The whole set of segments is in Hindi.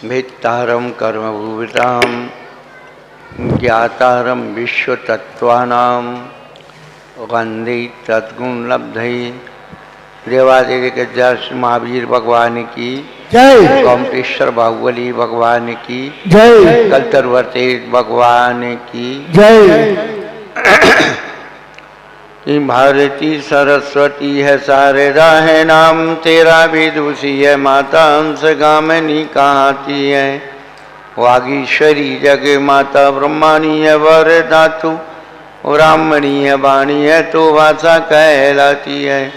भेत्तारं कर्मभूतां ज्ञातारं विश्वतत्त्वानां वंदे तद्गुणलब्धये। देवादेव गजास महावीर भगवान की जय। गोमटेश्वर बाहुबली भगवान की जय। कलतरवर्ती भगवान की जय। भारती सरस्वती है शारदा है नाम तेरा विदुषी है माता हंस गामिनी कहाती है। वागीश्वरी जग माता ब्रह्माणी है वर धातु ब्राह्मणी है वाणी है तो भाषा कहलाती है।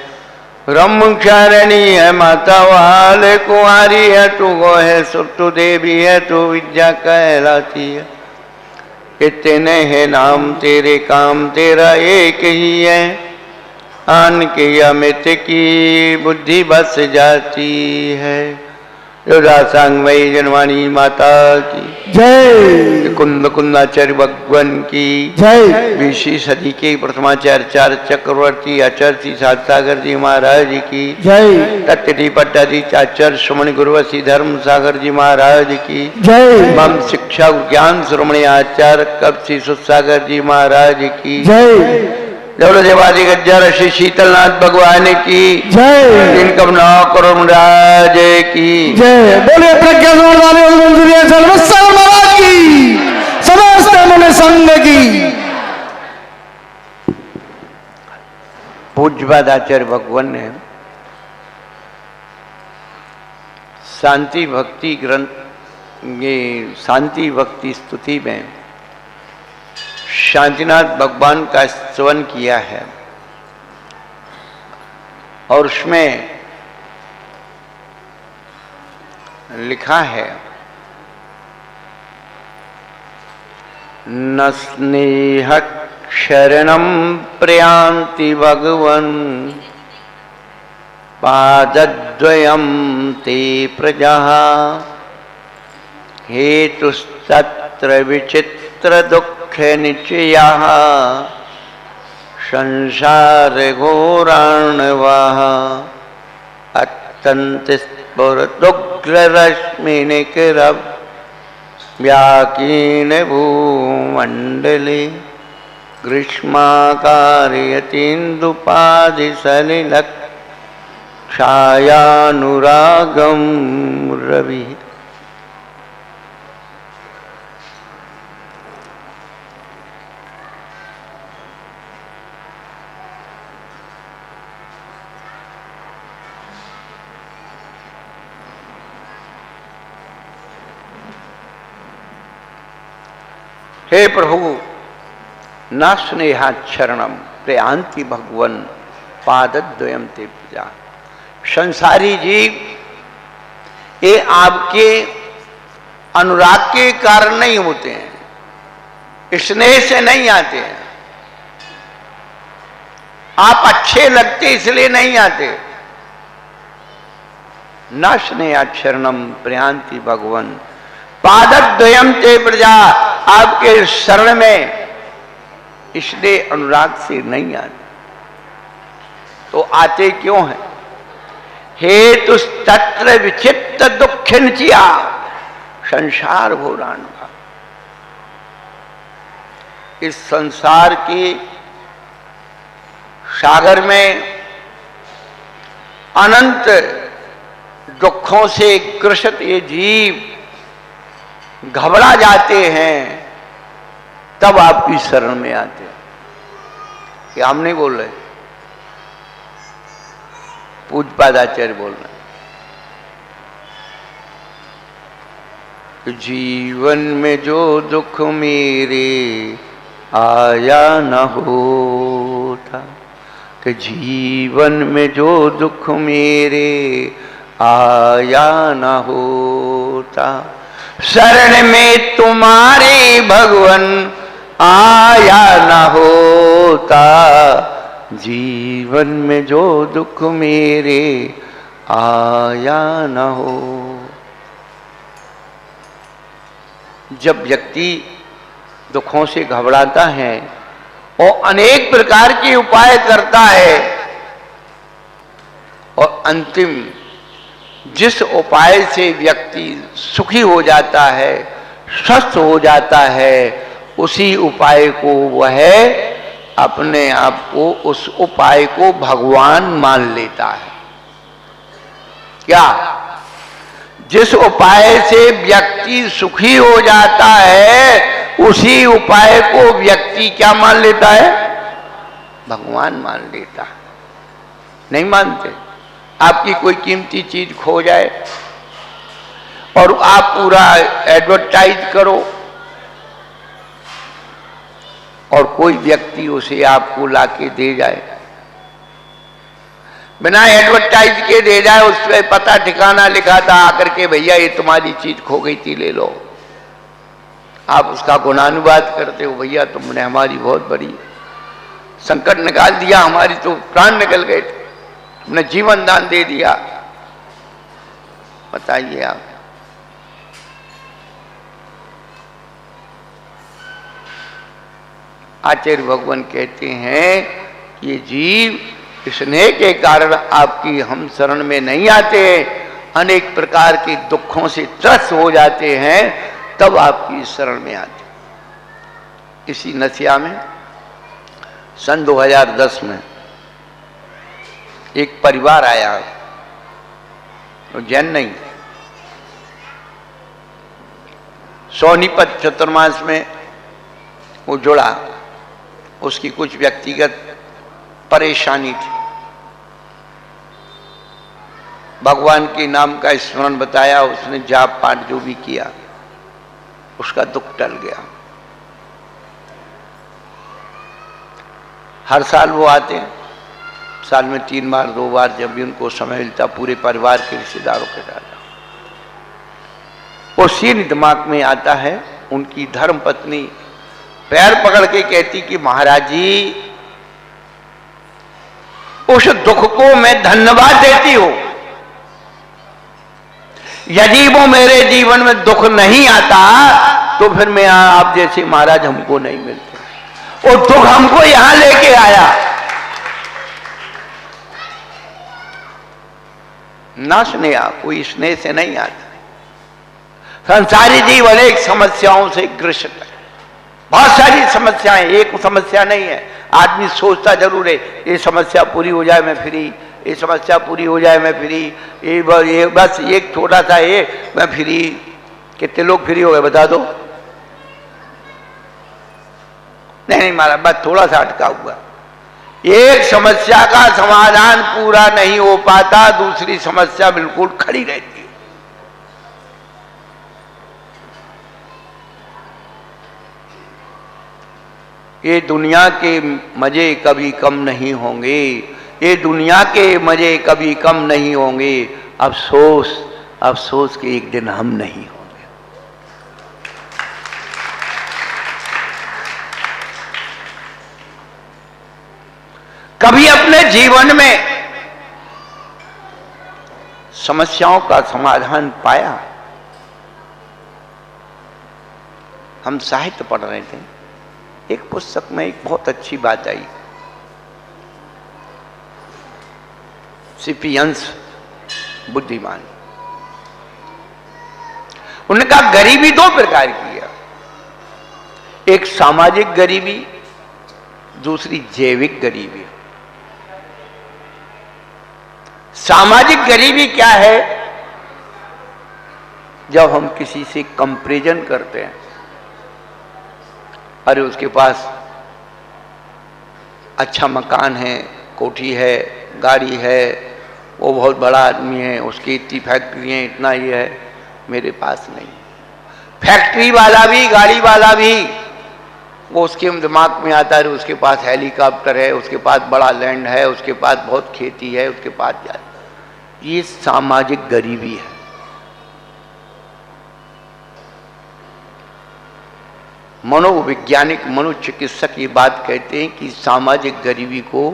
ब्रह्मचारिणी है माता वाल कुंवारी है तू गो है सुतु देवी है तो विद्या कहलाती है। इतने है नाम तेरे काम तेरा एक ही है। आन के अमित की बुद्धि बस जाती है। सांगमयी जनवाणी माता की जय। कुंद कुंदाचार्य भगवान की जय। 20वीं सदी के प्रथमाचार्य चक्रवर्ती आचार्य सात सागर जी महाराज की जय। तत्टी पट्टाधी आचार्य श्रमण गुरुवसी धर्म सागर जी महाराज की जय। मम शिक्षा ज्ञान श्रमणी आचार्य कपसी सुसागर जी महाराज की जय। देवादि गज्जर श्री शीतलनाथ भगवान की जय। जिनकम नौ करोड़ राज की जय। बोले प्रज्ञा महाराज की समस्त मुनि संघ की। पूज्यपाद आचार्य भगवान ने शांति भक्ति ग्रंथ ये शांति भक्ति स्तुति में शांतिनाथ भगवान का स्तवन किया है और उसमें लिखा है न स्नेह शरणं प्रयान्ति भगवन् पादद्वयं ते प्रजाः हेतुस्तत्र विचित्र दुःख निचयाः संसार घोराणवाः अत्यंत स्फुरदुग्ररश्मिनिकरव व्याकीर्ण भूमंडले ग्रीष्माकारयतीन्दुपादिसलिलक् छायानुरागं रवि। हे प्रभु न स्नेहाचरणम प्रयांति भगवन पादद्वयम ते पूजा। संसारी जीव ये आपके अनुराग के कारण नहीं होते हैं, स्नेह से नहीं आते हैं। आप अच्छे लगते इसलिए नहीं आते। न स्नेहाचरणम प्रयांति भगवन पादद्वयम ते प्रजा। आपके शरण में इसलिए अनुराग से नहीं आते। तो आते क्यों हैं? हेतु तत्र विचित्र दुख निचिया संसार भोरान का। इस संसार के सागर में अनंत दुखों से ग्रसित ये जीव घबरा जाते हैं, तब आपकी शरण में आते हैं। कि हम नहीं बोल रहे, पूज्यपाद आचार्य बोल रहे। जीवन में जो दुख मेरे आया न होता, कि जीवन में जो दुख मेरे आया न होता, शरण में तुम्हारे भगवन आया न होता। जीवन में जो दुख मेरे आया न हो। जब व्यक्ति दुखों से घबराता है और अनेक प्रकार के उपाय करता है और अंतिम जिस उपाय से व्यक्ति सुखी हो जाता है, स्वस्थ हो जाता है, उसी उपाय को वह अपने आप को, उस उपाय को भगवान मान लेता है। क्या? जिस उपाय से व्यक्ति सुखी हो जाता है, उसी उपाय को व्यक्ति क्या मान लेता है? भगवान मान लेता है। नहीं मानते? आपकी कोई कीमती चीज खो जाए और आप पूरा एडवर्टाइज करो और कोई व्यक्ति उसे आपको लाके दे जाए, बिना एडवर्टाइज के दे जाए, उस पर पता ठिकाना लिखा था आकर के, भैया ये तुम्हारी चीज खो गई थी, ले लो। आप उसका गुणानुवाद करते हो, भैया तुमने हमारी बहुत बड़ी संकट निकाल दिया, हमारी तो प्राण निकल गए थे, तुमने जीवन दान दे दिया। बताइए आप, आचार्य भगवान कहते हैं कि ये जीव स्नेह के कारण आपकी हम शरण में नहीं आते, अनेक प्रकार के दुखों से त्रस्त हो जाते हैं, तब आपकी शरण में आते। इसी नसिया में सन 2010 में एक परिवार आया, तो जैन नहीं, सोनीपत चतुर्मास में वो जुड़ा, उसकी कुछ व्यक्तिगत परेशानी थी, भगवान के नाम का स्मरण बताया, उसने जाप पाठ जो भी किया, उसका दुख टल गया। हर साल वो आते हैं, साल में 3 बार 2 बार, जब भी उनको समय मिलता पूरे परिवार के रिश्तेदारों के साथ। वो सीन दिमाग में आता है, उनकी धर्म पत्नी पैर पकड़ के कहती कि महाराज जी, उस दुख को मैं धन्यवाद देती हूं, यदि वो मेरे जीवन में दुख नहीं आता तो फिर मैं आप जैसे महाराज हमको नहीं मिलते, और दुख हमको यहां लेके आया। ना स्नेह, कोई स्नेह से नहीं आता। संसारी जीव अनेक समस्याओं से ग्रसित है, बहुत सारी समस्याएं, एक समस्या नहीं है। आदमी सोचता जरूर है ये समस्या पूरी हो जाए मैं फ्री, ये समस्या पूरी हो जाए मैं फ्री, ये बस एक छोटा सा ये मैं फ्री। कितने लोग फ्री हो गए बता दो? नहीं महाराज, बस थोड़ा सा अटका हुआ। एक समस्या का समाधान पूरा नहीं हो पाता, दूसरी समस्या बिल्कुल खड़ी रहती है। ये दुनिया के मजे कभी कम नहीं होंगे, ये दुनिया के मजे कभी कम नहीं होंगे, अफसोस अफसोस के एक दिन हम नहीं होंगे। कभी अपने जीवन में समस्याओं का समाधान पाया? हम साहित्य पढ़ रहे थे, एक पुस्तक में एक बहुत अच्छी बात आई। सिपियंस बुद्धिमान, उन्होंने कहा गरीबी 2 प्रकार की है, एक सामाजिक गरीबी, दूसरी जैविक गरीबी। सामाजिक गरीबी क्या है? जब हम किसी से कंपैरिजन करते हैं, अरे उसके पास अच्छा मकान है, कोठी है, गाड़ी है, वो बहुत बड़ा आदमी है, उसकी इतनी फैक्ट्री है, इतना ये है, मेरे पास नहीं। फैक्ट्री वाला भी, गाड़ी वाला भी, वो उसके दिमाग में आता है उसके पास हेलीकॉप्टर है, उसके पास बड़ा लैंड है, उसके पास बहुत खेती है, उसके पास जा। ये सामाजिक गरीबी है। मनोवैज्ञानिक, मनोचिकित्सक ये बात कहते हैं कि सामाजिक गरीबी को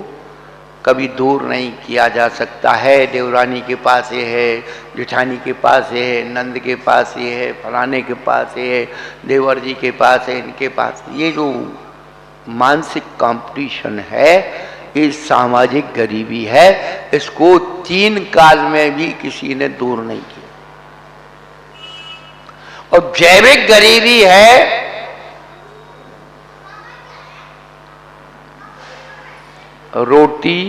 कभी दूर नहीं किया जा सकता है। देवरानी के पास ये है, जेठानी के पास ये है, नंद के पास ये है, फलाने के पास ये है, देवर जी के पास है, इनके पास। ये जो मानसिक कंपटीशन है, ये सामाजिक गरीबी है। इसको 3 काल में भी किसी ने दूर नहीं किया। और जैविक गरीबी है रोटी,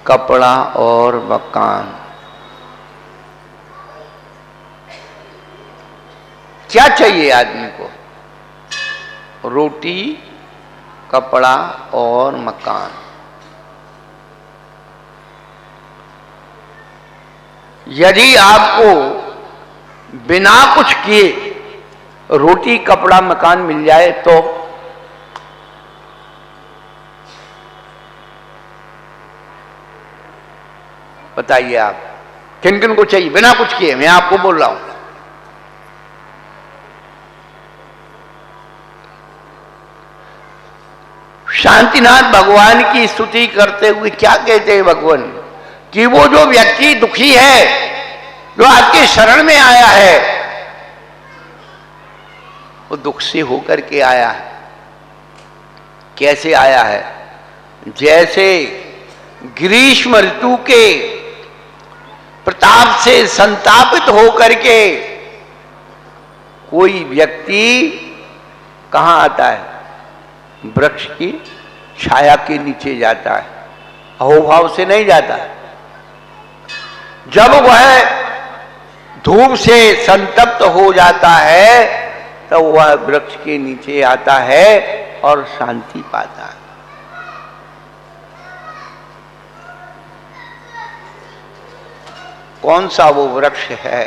कपड़ा और मकान। क्या चाहिए आदमी को? रोटी, कपड़ा और मकान। यदि आपको बिना कुछ किए रोटी, कपड़ा, मकान मिल जाए तो बताइए आप किन किन को चाहिए बिना कुछ किए? मैं आपको बोल रहा हूं। शांतिनाथ भगवान की स्तुति करते हुए क्या कहते हैं भगवान? कि वो जो व्यक्ति दुखी है, जो आपके शरण में आया है, वो दुख से होकर के आया है। कैसे आया है? जैसे ग्रीष्म ऋतु के प्रताप से संतापित होकर के कोई व्यक्ति कहां आता है? वृक्ष की छाया के नीचे जाता है, अहोभाव से नहीं जाता। जब वह धूप से संतप्त हो जाता है तो वह वृक्ष के नीचे आता है और शांति पाता है। कौन सा वो वृक्ष है?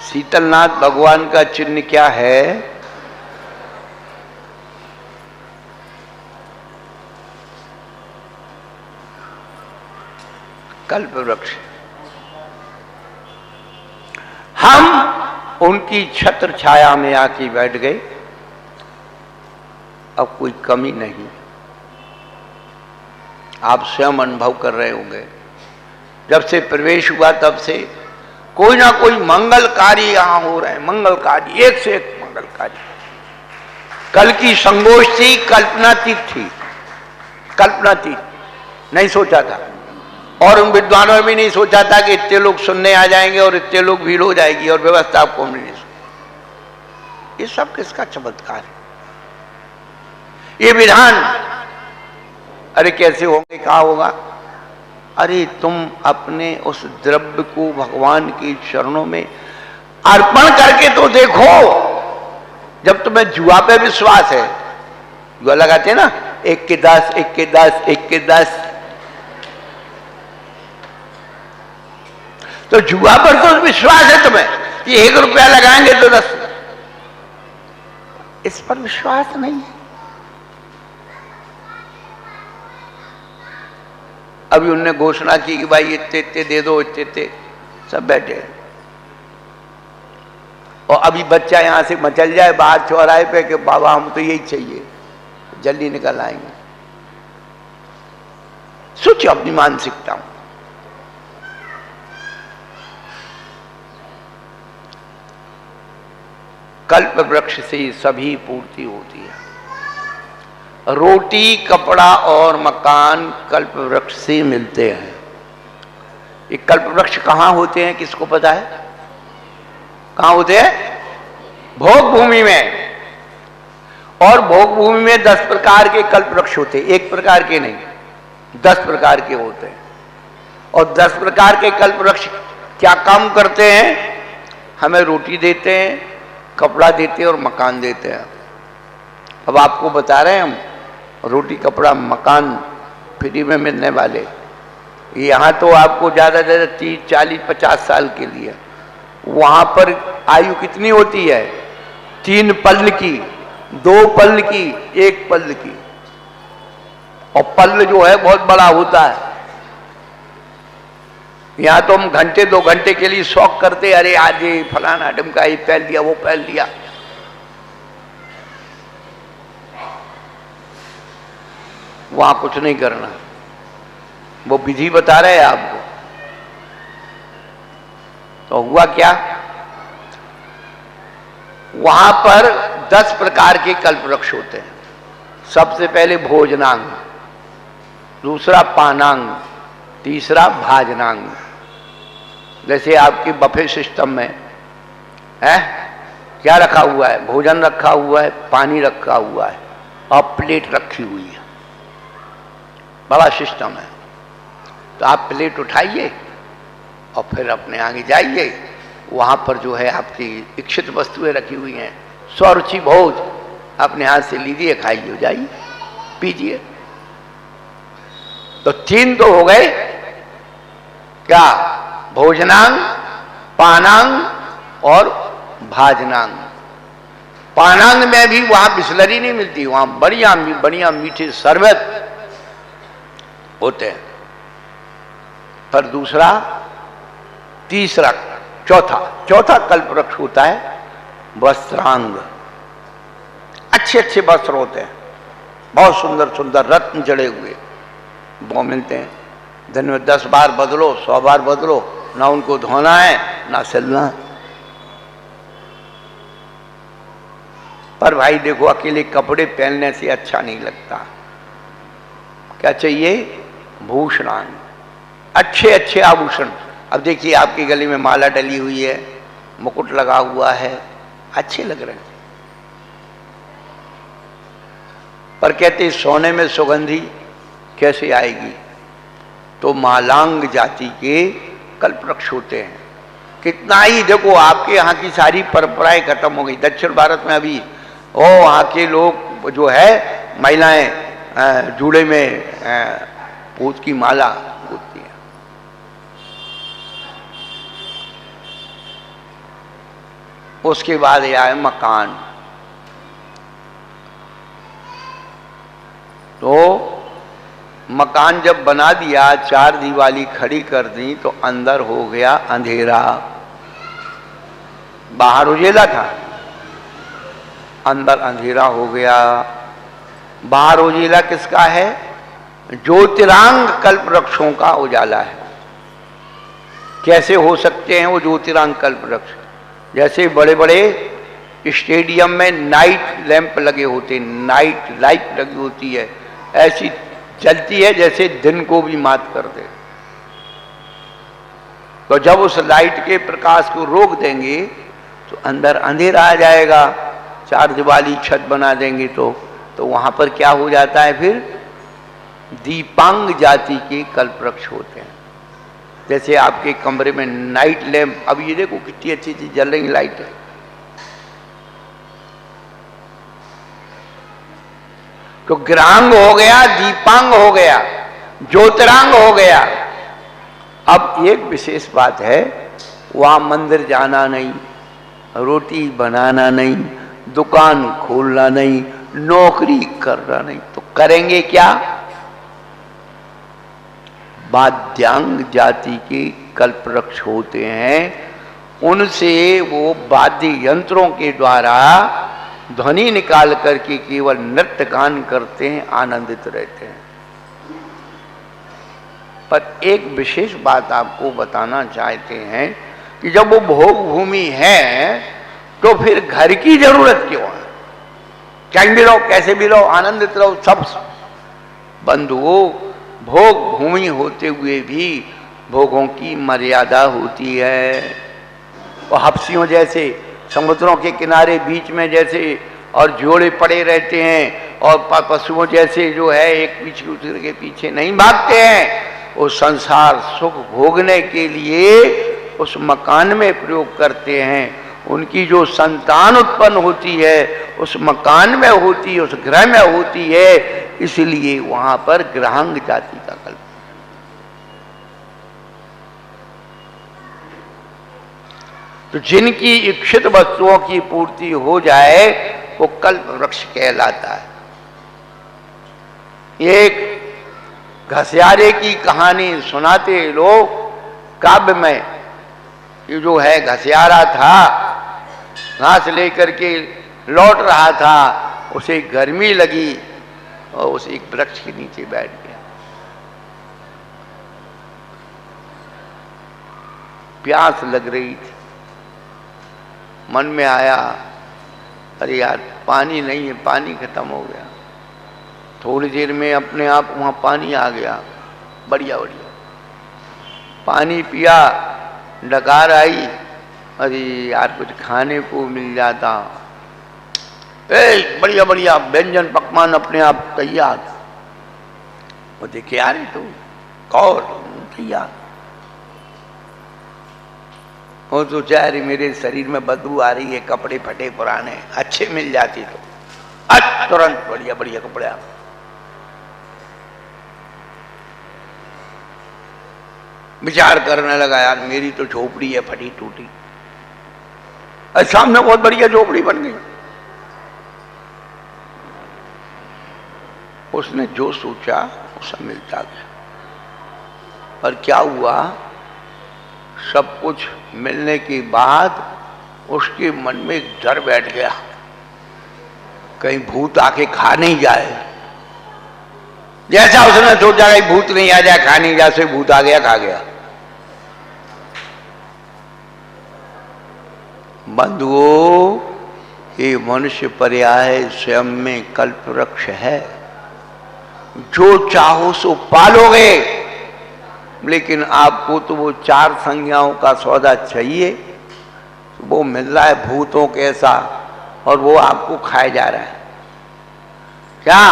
शीतलनाथ भगवान का चिन्ह क्या है? कल्प वृक्ष। हम उनकी छत्र छाया में आके बैठ गए, अब कोई कमी नहीं। आप स्वयं अनुभव कर रहे होंगे, जब से प्रवेश हुआ तब से कोई ना कोई मंगल कार्य यहां हो रहे हैं। मंगल कार्य, एक से एक मंगल कार्य। कल की संगोष्ठी कल्पनातीत थी, कल्पनातीत, नहीं सोचा था। और उन विद्वानों ने भी नहीं सोचा था कि इतने लोग सुनने आ जाएंगे और इतने लोग भीड़ हो जाएगी और व्यवस्था आपको मिलेगी। ये सब किसका चमत्कार है? ये विधान। अरे कैसे होंगे, कहा होगा? अरे तुम अपने उस द्रव्य को भगवान के चरणों में अर्पण करके तो देखो। जब तुम्हें जुआ पे विश्वास है, जुआ लगाते ना, 1 के 10, 1 के 10, 1 के 10, तो जुआ पर तो विश्वास है तुम्हें कि 1 रुपया लगाएंगे तो 10। इस पर विश्वास नहीं है। अभी उनने घोषणा की कि भाई इतने इतने दे दो, इतने इतने, सब बैठे हैं। और अभी बच्चा यहां से मचल जाए बाहर चौराहे पे कि बाबा हम तो यही चाहिए, जल्दी निकल आएंगे। सोचो अपनी मानसिकता में। कल्प वृक्ष से सभी पूर्ति होती है। रोटी, कपड़ा और मकान कल्प वृक्ष से मिलते हैं। ये कल्प वृक्ष कहां होते हैं, किसको पता है? कहां होते हैं? भोग भूमि में। और भोग भूमि में 10 प्रकार के कल्प वृक्ष होते हैं, एक प्रकार के नहीं, 10 प्रकार के होते हैं। और 10 प्रकार के कल्प वृक्ष क्या काम करते हैं? हमें रोटी देते हैं, कपड़ा देते हैं और मकान देते हैं। अब आपको बता रहे हैं हम, रोटी, कपड़ा, मकान फ्री में मिलने वाले। यहाँ तो आपको ज़्यादा से ज़्यादा 30, 40, 50 साल के लिए। वहाँ पर आयु कितनी होती है? 3 पल्ल की, 2 पल्ल की, 1 पल्ल की। और पल्ल जो है बहुत बड़ा होता है। यहाँ तो हम घंटे 2 घंटे के लिए शौक करते, अरे आज ये फलाना ढमका ये पहन लिया, वो पहन लिया। वहां कुछ नहीं करना, वो विधि बता रहे हैं आपको। तो हुआ क्या? वहां पर 10 प्रकार के कल्प वृक्ष होते हैं। सबसे पहले भोजनांग, दूसरा पानांग, तीसरा भाजनांग। जैसे आपके बफे सिस्टम में है क्या रखा हुआ है? भोजन रखा हुआ है, पानी रखा हुआ है और प्लेट रखी हुई है, बड़ा सिस्टम है। तो आप प्लेट उठाइए और फिर अपने आगे जाइए, वहां पर जो है आपकी इच्छित वस्तुएं रखी हुई हैं, स्वरुचि भोज अपने हाथ से लीजिए, खाइए, जाइए, पीजिए। तो 3 तो हो गए क्या? भोजनांग, पानांग और भाजनांग। पानांग में भी वहां बिस्लरी नहीं मिलती, वहां बढ़िया बढ़िया मीठे शरबत होते हैं। पर दूसरा, तीसरा, चौथा कल्प वृक्ष होता है वस्त्रांग। अच्छे अच्छे वस्त्र होते हैं, बहुत सुंदर सुंदर रत्न जड़े हुए वो मिलते हैं। दिन में 10 बार बदलो, 100 बार बदलो, ना उनको धोना है ना सिलना। पर भाई देखो, अकेले कपड़े पहनने से अच्छा नहीं लगता। क्या चाहिए? भूषणांग, अच्छे अच्छे आभूषण। अब देखिए, आपके गले में माला डली हुई है, मुकुट लगा हुआ है, अच्छे लग रहे हैं। पर कहते सोने में सुगंधी कैसे आएगी? तो मालांग जाति के कल्प वृक्ष होते हैं। कितना ही देखो, आपके यहाँ की सारी परंपराएं खत्म हो गई। दक्षिण भारत में अभी वहाँ के लोग जो है, महिलाएं जूड़े में पूत की माला पूजती हैं। उसके बाद यह है मकान। तो मकान जब बना दिया, 4 दीवाली खड़ी कर दी, तो अंदर हो गया अंधेरा। बाहर उजेला था, अंदर अंधेरा हो गया। बाहर उजेला किसका है? ज्योतिरांग कल्प वृक्षों का उजाला है। कैसे हो सकते हैं वो ज्योतिरांग कल्प वृक्ष? जैसे बड़े बड़े स्टेडियम में नाइट लैंप लगे होते हैं, नाइट लाइट लगी होती है, ऐसी चलती है जैसे दिन को भी मात कर दे। तो जब उस लाइट के प्रकाश को रोक देंगे तो अंदर अंधेरा आ जाएगा। 4 दीवाली छत बना देंगे तो वहां पर क्या हो जाता है? फिर दीपांग जाति के कल्प वृक्ष होते हैं। जैसे आपके कमरे में नाइट लैंप, अब ये देखो कितनी अच्छी चीज जल रही लाइट है। तो ग्रांग हो गया, दीपांग हो गया, ज्योतिरांग हो गया। अब एक विशेष बात है, वहां मंदिर जाना नहीं, रोटी बनाना नहीं, दुकान खोलना नहीं, नौकरी करना नहीं, तो करेंगे क्या? वाद्यांग जाति के कल्प वृक्ष होते हैं। उनसे वो वाद्य यंत्रों के द्वारा ध्वनि निकाल करके केवल नृत्य गान करते हैं, आनंदित रहते हैं। पर एक विशेष बात आपको बताना चाहते हैं कि जब वो भोग भूमि है तो फिर घर की जरूरत क्यों है? कहीं भी रहो, कैसे भी रहो, आनंदित रहो। सब बंधुओं, भोग भूमि होते हुए भी भोगों की मर्यादा होती है। और हफ्सियों जैसे समुद्रों के किनारे बीच में जैसे और जोड़े पड़े रहते हैं, और पशुओं जैसे जो है एक पीछे दूसरे के पीछे नहीं भागते हैं। वो संसार सुख भोगने के लिए उस मकान में प्रयोग करते हैं। उनकी जो संतान उत्पन्न होती है उस मकान में होती है, उस गृह में होती है। इसलिए वहां पर ग्रहांग जाति का कल्प। तो जिनकी इच्छित वस्तुओं की पूर्ति हो जाए वो कल्प वृक्ष कहलाता है। एक घसियारे की कहानी सुनाते लोग काव्य में। ये जो है घसियारा था, घास लेकर के लौट रहा था, उसे गर्मी लगी और उसे एक वृक्ष के नीचे बैठ गया। प्यास लग रही थी, मन में आया, अरे यार पानी नहीं है, पानी खत्म हो गया। थोड़ी देर में अपने आप वहाँ पानी आ गया, बढ़िया बढ़िया पानी पिया, डकार आई, अरे यार कुछ खाने को मिल जाता, बढ़िया बढ़िया व्यंजन पकवान अपने आप तैयार। वो देखे यार तो कौर तैयार। वो तो चाह रही मेरे शरीर में बदबू आ रही है, कपड़े फटे पुराने, अच्छे मिल जाती तो तुरंत बढ़िया बढ़िया कपड़े आ। विचार करने लगा यार मेरी तो झोपड़ी है फटी टूटी, और सामने बहुत बढ़िया झोपड़ी बन गई। उसने जो सोचा उसे मिलता गया, पर क्या हुआ, सब कुछ मिलने के बाद उसके मन में एक डर बैठ गया, कहीं भूत आके खा नहीं जाए। जैसा उसने सोचा कि भूत नहीं आ जाए, खा नहीं जाए, से भूत आ गया, खा गया। बंधुओं, ये मनुष्य पर्याय स्वयं में कल्प वृक्ष है। जो चाहो सो पालोगे, लेकिन आपको तो वो 4 संज्ञाओं का सौदा चाहिए। वो मिल रहा है भूतों के ऐसा, और वो आपको खाए जा रहा है। क्या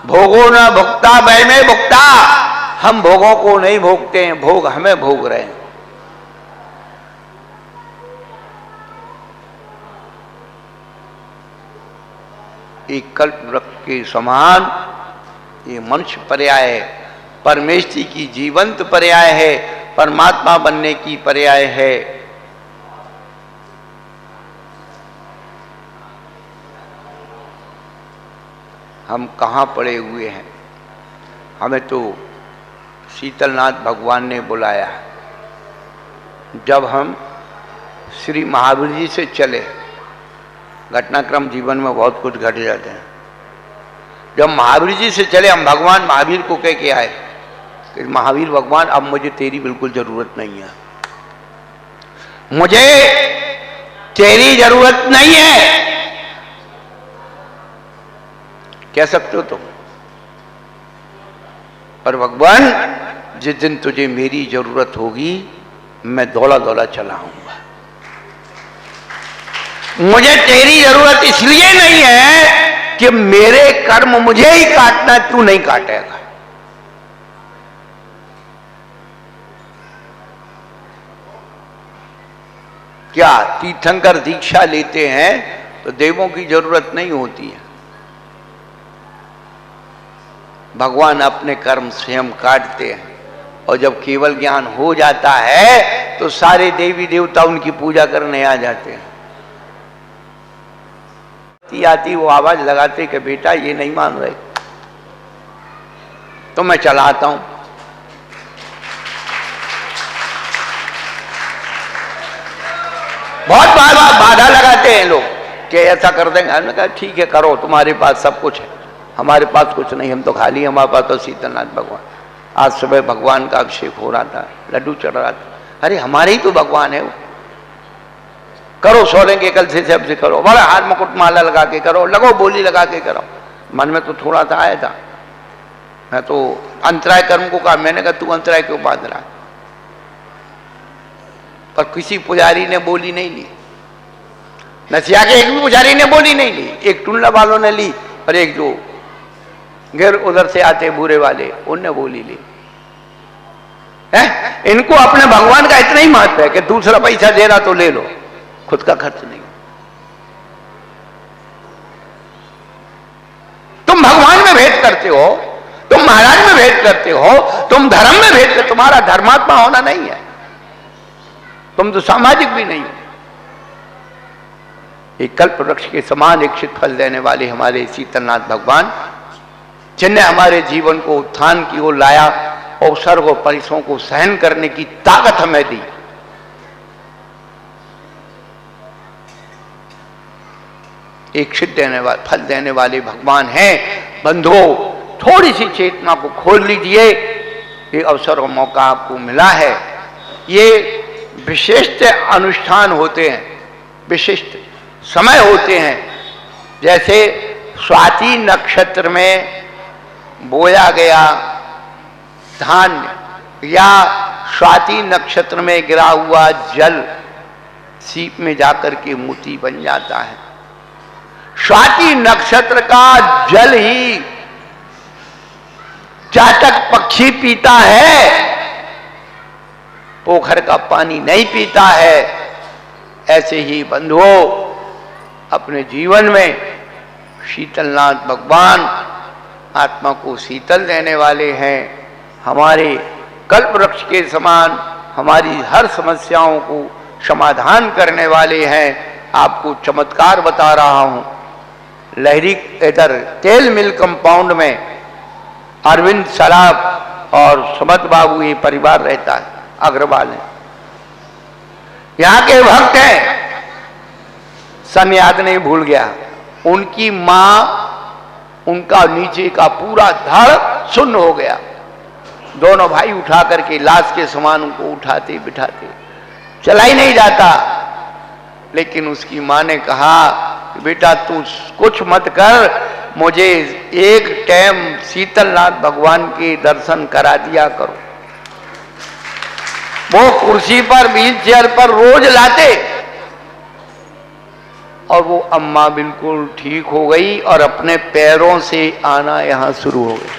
भोगो न भुगता वै में भुगता, हम भोगों को नहीं भोगते हैं, भोग हमें भोग रहे हैं। एक कल्प वृक्ष के समान ये मनुष्य पर्याय है, परमेष्ठी की जीवंत पर्याय है, परमात्मा बनने की पर्याय है। हम कहाँ पड़े हुए हैं, हमें तो शीतलनाथ भगवान ने बुलाया। जब हम श्री महावीर जी से चले, घटनाक्रम जीवन में बहुत कुछ घट जाते हैं। जब महावीर जी से चले, हम भगवान महावीर को कह के आए कि महावीर भगवान अब मुझे तेरी बिल्कुल जरूरत नहीं है, मुझे तेरी जरूरत नहीं है। कह सकते हो तुम, पर भगवान जिस दिन तुझे मेरी जरूरत होगी मैं दौड़ा दौड़ा चला आऊंगा। मुझे तेरी जरूरत इसलिए नहीं है कि मेरे कर्म मुझे ही काटना, तू नहीं काटेगा। क्या तीर्थंकर दीक्षा लेते हैं तो देवों की जरूरत नहीं होती है। भगवान अपने कर्म स्वयं काटते हैं, और जब केवल ज्ञान हो जाता है तो सारे देवी देवता उनकी पूजा करने आ जाते हैं। आती वो आवाज लगाते कि बेटा ये नहीं मान रहे तो मैं चला आता हूं। बहुत बार बाधा लगाते हैं लोग कि ऐसा कर देंगे। हमने कहा ठीक है करो, तुम्हारे पास सब कुछ है, हमारे पास कुछ नहीं, हम तो खाली, हमारे पास तो शीतलनाथ भगवान। आज सुबह भगवान का अभिषेक हो रहा था, लड्डू चढ़ रहा था, अरे हमारे ही तो भगवान है वो। करो सोने के कलशे से अभिषेक करो, बड़ा हाथ मुकुट माला लगा के करो, लगो बोली लगा के करो। मन में तो थोड़ा सा आया था, मैं तो अंतराय कर्म को कहा, मैंने कहा तू अंतराय क्यों बांध रहा, पर किसी पुजारी ने बोली नहीं ली। नसिया के एक भी पुजारी ने बोली नहीं ली, एक टुल्ला वालों ने ली और एक जो गिर उधर से आते बुरे वाले उनने बोली ली है। इनको अपने भगवान का इतना ही महत्व है कि दूसरा पैसा दे रहा तो ले लो, खुद का खर्च नहीं। तुम भगवान में भेद करते हो, तुम महाराज में भेद करते हो, तुम धर्म में भेद करते, तुम्हारा धर्मात्मा होना नहीं है, तुम तो सामाजिक भी नहीं हो। एक कल्प वृक्ष के समान इच्छित फल देने वाले हमारे शीतलनाथ भगवान, जिनने हमारे जीवन को उत्थान की ओर लाया और सर्व परिसरों को सहन करने की ताकत हमें दी। एक सिद्ध देने वाले फल देने वाले भगवान हैं। बंधुओं, थोड़ी सी चेतना को खोल लीजिए, ये अवसर और मौका आपको मिला है। ये विशिष्ट अनुष्ठान होते हैं, विशिष्ट समय होते हैं, जैसे स्वाति नक्षत्र में बोया गया धान्य या स्वाति नक्षत्र में गिरा हुआ जल सीप में जाकर के मोती बन जाता है। स्वाति नक्षत्र का जल ही चातक पक्षी पीता है, पोखर का पानी नहीं पीता है। ऐसे ही बंधुओं, अपने जीवन में शीतलनाथ भगवान आत्मा को शीतल देने वाले हैं। हमारे कल्प वृक्ष के समान हमारी हर समस्याओं को समाधान करने वाले हैं। आपको चमत्कार बता रहा हूं। लहरी इधर तेल मिल कंपाउंड में अरविंद सराफ और सुमत बाबू ये परिवार रहता है, अग्रवाल है, यहाँ के भक्त हैं। सन याद नहीं भूल गया। उनकी मां, उनका नीचे का पूरा धड़ सुन्न हो गया। दोनों भाई उठा करके लाश के समान उनको उठाते बिठाते, चला ही नहीं जाता। लेकिन उसकी मां ने कहा, बेटा तू कुछ मत कर, मुझे एक टाइम शीतलनाथ भगवान के दर्शन करा दिया करो। वो कुर्सी पर, व्हील चेयर पर रोज लाते और वो अम्मा बिल्कुल ठीक हो गई और अपने पैरों से आना यहां शुरू हो गई।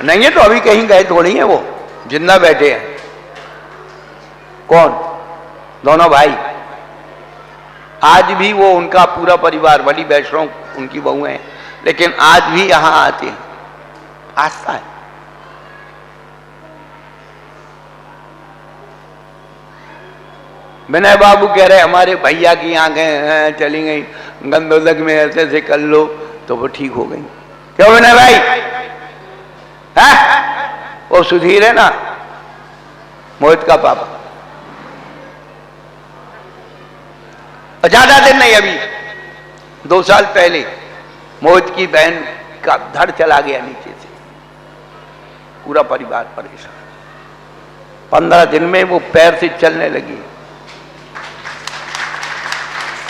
नहीं है तो अभी कहीं गए थोड़ी है, वो जिंदा बैठे हैं। कौन? दोनों भाई। आज भी वो, उनका पूरा परिवार, बड़ी वैष्णव उनकी बहू हैं, लेकिन आज भी यहां आते हैं। आस्था है। विनय बाबू कह रहे हमारे भैया की आंखें चली गई, गंदोदक में ऐसे ऐसे कर लो तो वो ठीक हो गई। क्यों विनय भाई? है? वो सुधीर है ना, मोहित का पापा। ज्यादा दिन नहीं, अभी 2 साल पहले मोहित की बहन का धड़ चला गया नीचे से, पूरा परिवार परेशान। 15 दिन में वो पैर से चलने लगी।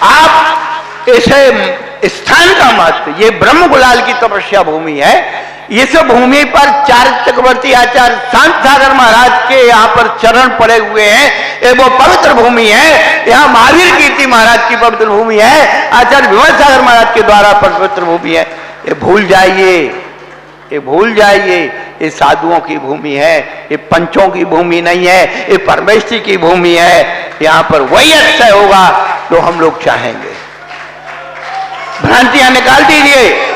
आप इसे स्थान का महत्व, ये ब्रह्म गुलाल की तपस्या भूमि है। इस भूमि पर 4 चक्रवर्ती आचार्य शांत सागर महाराज के यहाँ पर चरण पड़े हुए हैं। ये वो पवित्र भूमि है। यहाँ महावीर कीर्ति महाराज की पवित्र भूमि है। आचार्य विमल सागर महाराज के द्वारा पवित्र भूमि है। ये भूल जाइए, ये भूल जाइए, ये साधुओं की भूमि है, ये पंचों की भूमि नहीं है, ये परमेश्वरी की भूमि है। यहाँ पर वही अच्छा होगा जो हम लोग चाहेंगे। भ्रांतियां निकाल दीजिए।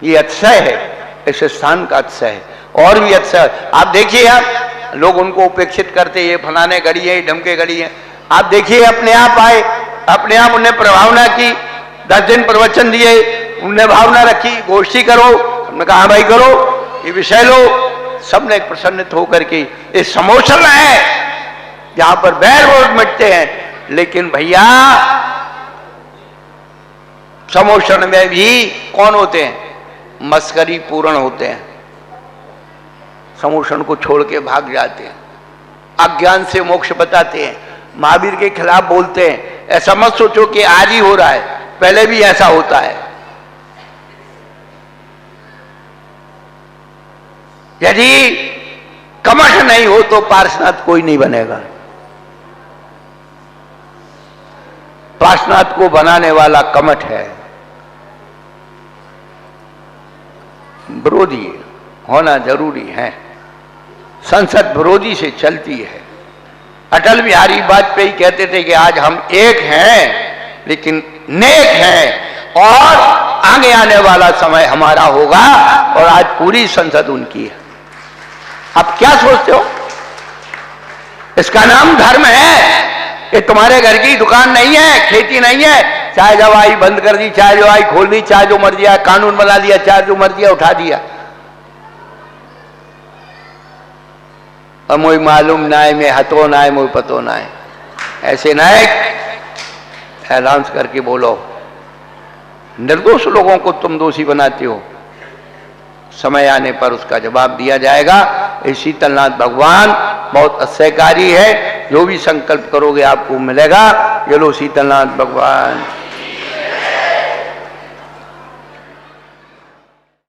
ये अच्छा है, इस स्थान का अच्छा है, और भी अच्छा है। आप देखिए, आप लोग उनको उपेक्षित करते, ये फलाने गड़ी है, ढमके गड़ी है। आप देखिए, अपने आप आए, अपने आप उन्हें प्रभावना की, 10 दिन प्रवचन दिए, उनने भावना रखी, गोष्ठी करो। हमने कहा भाई करो, ये विषय लो। सबने प्रसन्नित होकर के, ये समोशन है जहां पर बैर वोट मिटते हैं। लेकिन भैया, समोशन में भी कौन होते हैं? मस्करी पूर्ण होते हैं। समोशन को छोड़ के भाग जाते हैं, अज्ञान से मोक्ष बताते हैं, महावीर के खिलाफ बोलते हैं। ऐसा मत सोचो कि आज ही हो रहा है, पहले भी ऐसा होता है। यदि कमठ नहीं हो तो पार्श्वनाथ कोई नहीं बनेगा। पार्श्वनाथ को बनाने वाला कमठ है। विरोधी होना जरूरी है। संसद विरोधी से चलती है। अटल बिहारी वाजपेयी कहते थे कि आज हम एक हैं लेकिन नेक हैं, और आगे आने वाला समय हमारा होगा। और आज पूरी संसद उनकी है। आप क्या सोचते हो? इसका नाम धर्म है। ये तुम्हारे घर की दुकान नहीं है, खेती नहीं है। चाहे जब आई बंद कर दी, चाहे जो आई खोल दी, चाहे जो मर दिया कानून बना दिया, चाहे जो मर दिया उठा दिया। अब मोई मालूम ना है, मैं हतो ना है, मोई पतो ना है। ऐसे ना अनाउंस करके बोलो। निर्दोष लोगों को तुम दोषी बनाते हो। समय आने पर उसका जवाब दिया जाएगा। ये शीतलनाथ भगवान बहुत आश्चर्यकारी है। जो भी संकल्प करोगे आपको मिलेगा। ये लो शीतलनाथ भगवान।